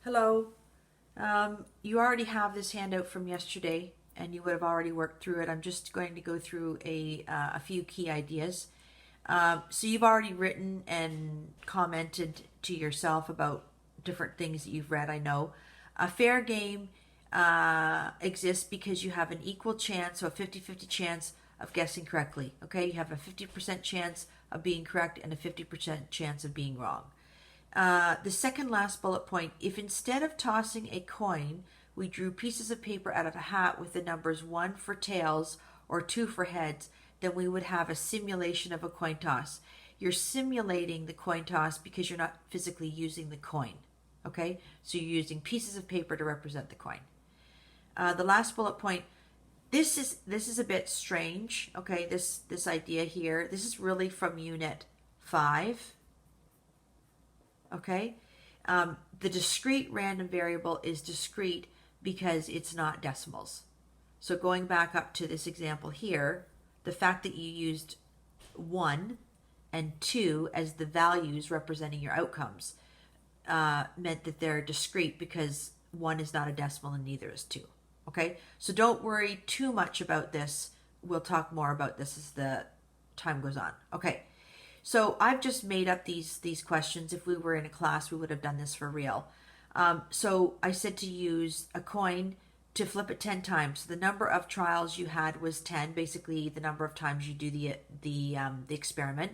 Hello. You already have this handout from yesterday, and you would have already worked through it. I'm just going to go through a few key ideas. So you've already written and commented to yourself about different things that you've read. I know a fair game exists because you have an equal chance, so a 50-50 chance of guessing correctly. Okay, you have a 50% chance of being correct and a 50% chance of being wrong. The second last bullet point, if instead of tossing a coin, we drew pieces of paper out of a hat with the numbers 1 for tails or 2 for heads, then we would have a simulation of a coin toss. You're simulating the coin toss because you're not physically using the coin. Okay? So you're using pieces of paper to represent the coin. The last bullet point, this is a bit strange. Okay, this idea here. This is really from Unit 5. Okay, the discrete random variable is discrete because it's not decimals. So going back up to this example here, the fact that you used 1 and 2 as the values representing your outcomes meant that they're discrete because 1 is not a decimal and neither is 2. Okay, so don't worry too much about this. We'll talk more about this as the time goes on. Okay, so I've just made up these questions. If we were in a class, we would have done this for real. So I said to use a coin to flip it 10 times. So the number of trials you had was 10, basically the number of times you do the experiment.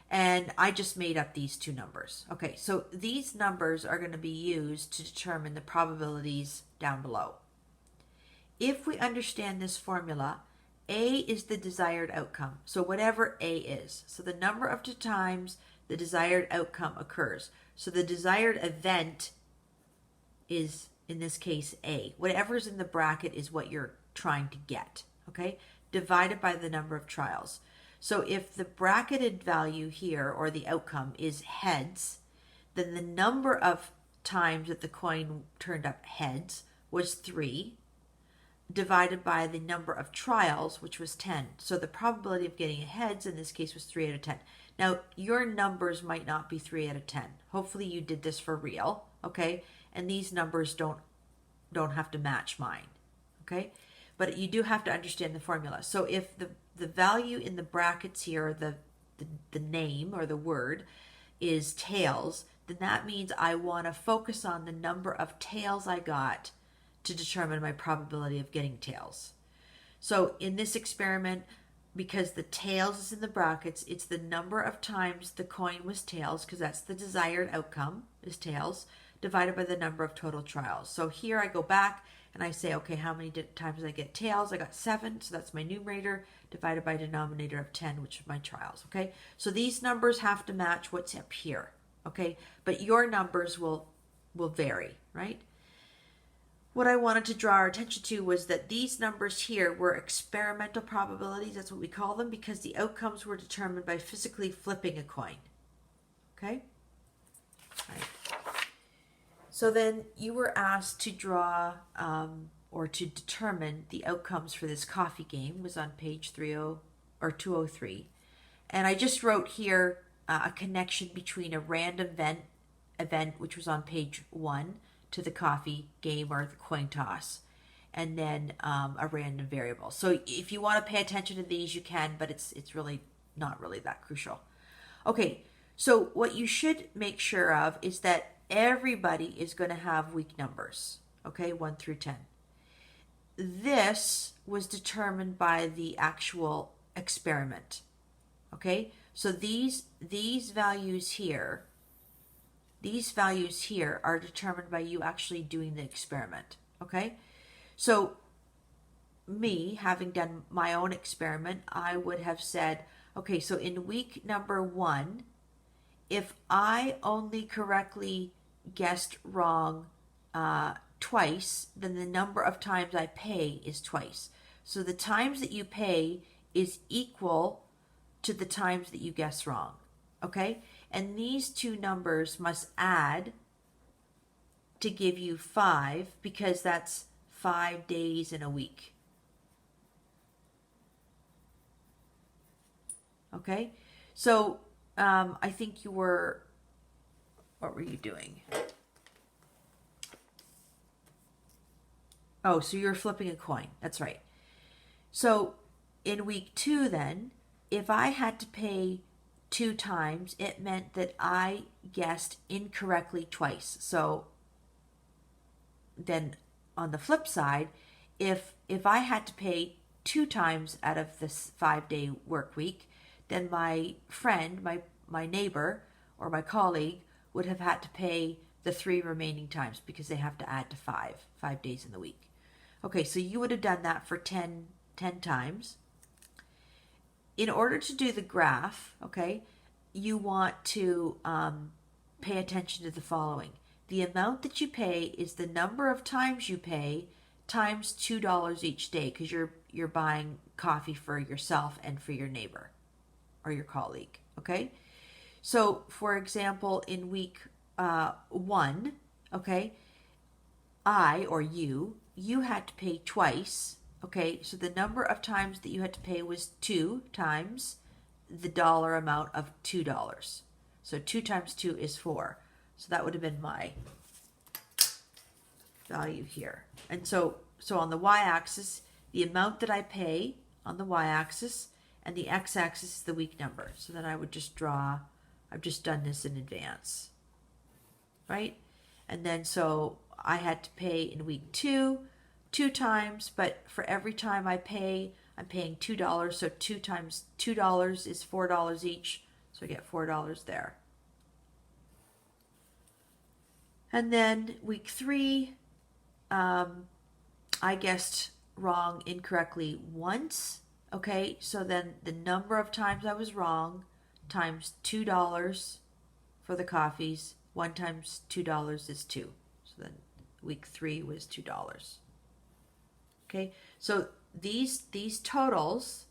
And I just made up these two numbers. Okay, so these numbers are going to be used to determine the probabilities down below. If we understand this formula, A is the desired outcome. So whatever A is. So the number of times the desired outcome occurs. So the desired event is, in this case, A. Whatever's in the bracket is what you're trying to get. Okay? Divided by the number of trials. So if the bracketed value here, or the outcome, is heads, then the number of times that the coin turned up heads was 3, divided by the number of trials, which was 10. So the probability of getting a heads in this case was 3 out of 10. Now, your numbers might not be 3 out of 10. Hopefully you did this for real, okay? And these numbers don't have to match mine, okay? But you do have to understand the formula. So if the value in the brackets here, the name or the word is tails, then that means I want to focus on the number of tails I got to determine my probability of getting tails. So in this experiment, because the tails is in the brackets, it's the number of times the coin was tails, because that's the desired outcome, is tails, divided by the number of total trials. So here I go back and I say, okay, how many times did I get tails? I got 7, so that's my numerator, divided by a denominator of 10, which is my trials, okay? So these numbers have to match what's up here, okay? But your numbers will vary, right? What I wanted to draw our attention to was that these numbers here were experimental probabilities, that's what we call them, because the outcomes were determined by physically flipping a coin. Okay? All right. So then you were asked to draw or to determine the outcomes for this coffee game. It was on page 30 or 203. And I just wrote here a connection between a random event, which was on page 1, to the coffee game or the coin toss, and then a random variable. So if you want to pay attention to these, you can, but it's really not really that crucial. Okay, so what you should make sure of is that everybody is going to have weak numbers, okay, 1 through 10. This was determined by the actual experiment, okay? So these values here, are determined by you actually doing the experiment, okay? So me, having done my own experiment, I would have said, okay, so in week number 1, if I only correctly guessed wrong twice, then the number of times I pay is twice. So the times that you pay is equal to the times that you guess wrong, okay? And these two numbers must add to give you 5, because that's 5 days in a week. Okay? So I think what were you doing? Oh, so you're flipping a coin. That's right. So in week 2, then, if I had to pay 2 times, it meant that I guessed incorrectly twice. So then on the flip side, if I had to pay 2 times out of this 5-day work week, then my friend, my neighbor, or my colleague would have had to pay the 3 remaining times because they have to add to 5 days in the week. Okay, so you would have done that for 10 times. In order to do the graph, okay, you want to pay attention to the following. The amount that you pay is the number of times you pay times $2 each day, because you're buying coffee for yourself and for your neighbor or your colleague. Okay, so for example, in week 1, okay, I or you had to pay twice. Okay, so the number of times that you had to pay was 2 times the dollar amount of $2. So 2 times 2 is 4. So that would have been my value here. And so on the y-axis, the amount that I pay on the y-axis, and the x-axis is the week number. So then I would just draw, I've just done this in advance, right? And then so I had to pay in week 2 times, but for every time I pay, I'm paying $2. So 2 times $2 is $4 each. So I get $4 there. And then week 3, I guessed wrong incorrectly once. Okay, so then the number of times I was wrong times $2 for the coffees. 1 times $2 is 2. So then week 3 was $2. Okay, so these totals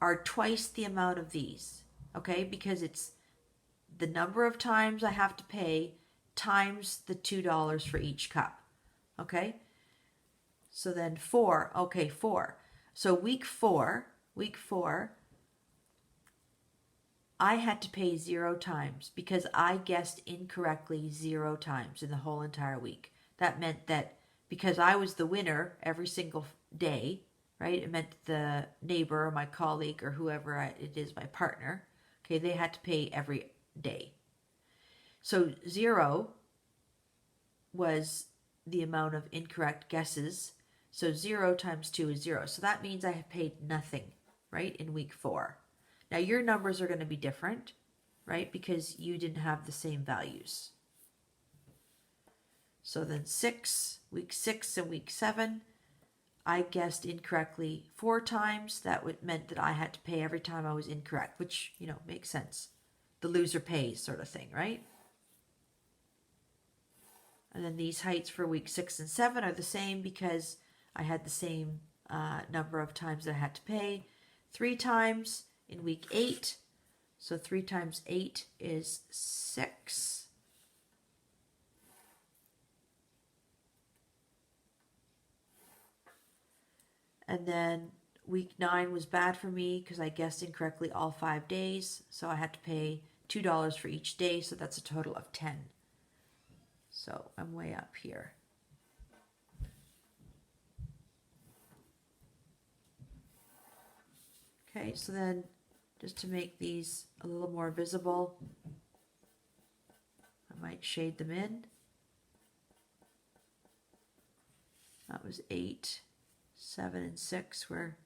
are twice the amount of these. Okay, because it's the number of times I have to pay times the $2 for each cup. Okay, so then 4. Okay, 4. So week 4, I had to pay 0 times because I guessed incorrectly 0 times in the whole entire week. That meant that because I was the winner every single day, right? It meant the neighbor or my colleague or whoever it is, my partner, okay, they had to pay every day. So 0 was the amount of incorrect guesses. So 0 times 2 is 0. So that means I have paid nothing, right, in week 4. Now your numbers are going to be different, right, because you didn't have the same values. So then week 6 and week 7, I guessed incorrectly 4 times. That meant that I had to pay every time I was incorrect, which, makes sense. The loser pays sort of thing, right? And then these heights for week 6 and 7 are the same because I had the same number of times that I had to pay. 3 times in week 8. So 3 times 8 is 6. And then week 9 was bad for me because I guessed incorrectly all 5 days. So I had to pay $2 for each day. So that's a total of 10. So I'm way up here. Okay, so then just to make these a little more visible, I might shade them in. That was 8, 7, and 6 were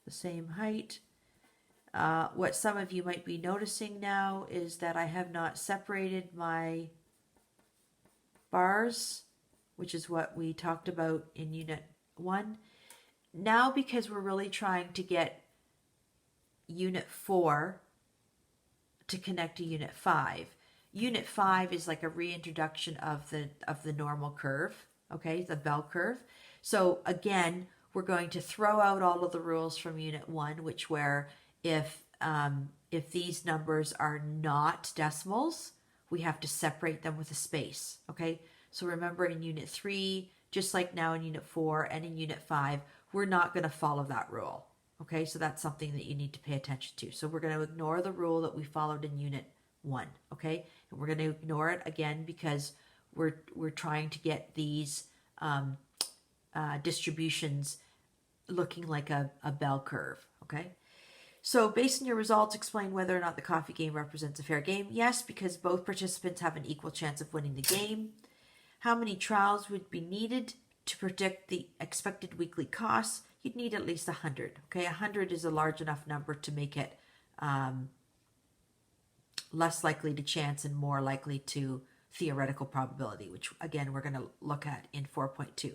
the same height. What some of you might be noticing now is that I have not separated my bars, which is what we talked about in Unit 1. Now, because we're really trying to get Unit 4 to connect to Unit 5. Unit 5 is like a reintroduction of the normal curve, okay, the bell curve. So again, we're going to throw out all of the rules from Unit 1, which where if these numbers are not decimals, we have to separate them with a space, okay? So remember in Unit 3, just like now in Unit 4 and in Unit 5, we're not going to follow that rule, okay? So that's something that you need to pay attention to. So we're going to ignore the rule that we followed in Unit 1, okay? And we're going to ignore it again because we're trying to get these distributions looking like a bell curve, okay? So based on your results, explain whether or not the coffee game represents a fair game. Yes, because both participants have an equal chance of winning the game. How many trials would be needed to predict the expected weekly costs? You'd need at least 100. Okay, 100 is a large enough number to make it less likely to chance and more likely to theoretical probability, which again we're going to look at in 4.2.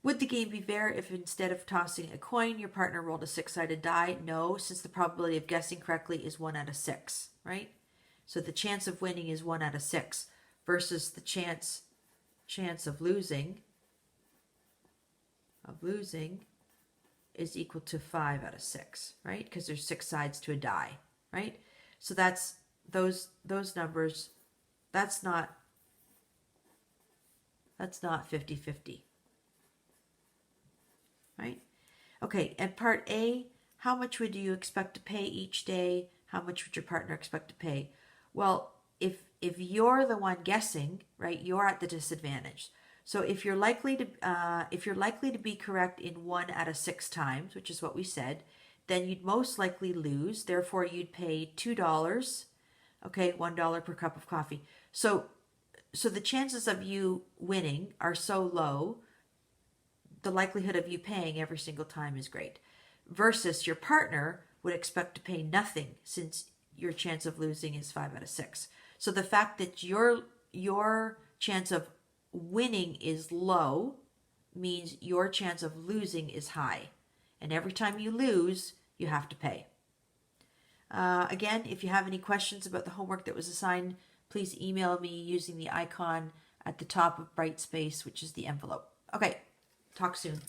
Would the game be fair if instead of tossing a coin, your partner rolled a 6-sided die? No, since the probability of guessing correctly is 1 out of 6, right? So the chance of winning is 1 out of 6 versus the chance of losing is equal to 5 out of 6, right? Because there's 6 sides to a die, right? So that's those numbers. That's not 50-50. Right? Okay, and part A, how much would you expect to pay each day? How much would your partner expect to pay? Well, if you're the one guessing, right, you're at the disadvantage. So if you're likely to be correct in 1 out of 6 times, which is what we said, then you'd most likely lose. Therefore, you'd pay $2. Okay, $1 per cup of coffee. So the chances of you winning are so low, the likelihood of you paying every single time is great. Versus your partner would expect to pay nothing since your chance of losing is 5 out of 6. So the fact that your chance of winning is low means your chance of losing is high. And every time you lose, you have to pay. Again, if you have any questions about the homework that was assigned, please email me using the icon at the top of Brightspace, which is the envelope. Okay. Talk soon.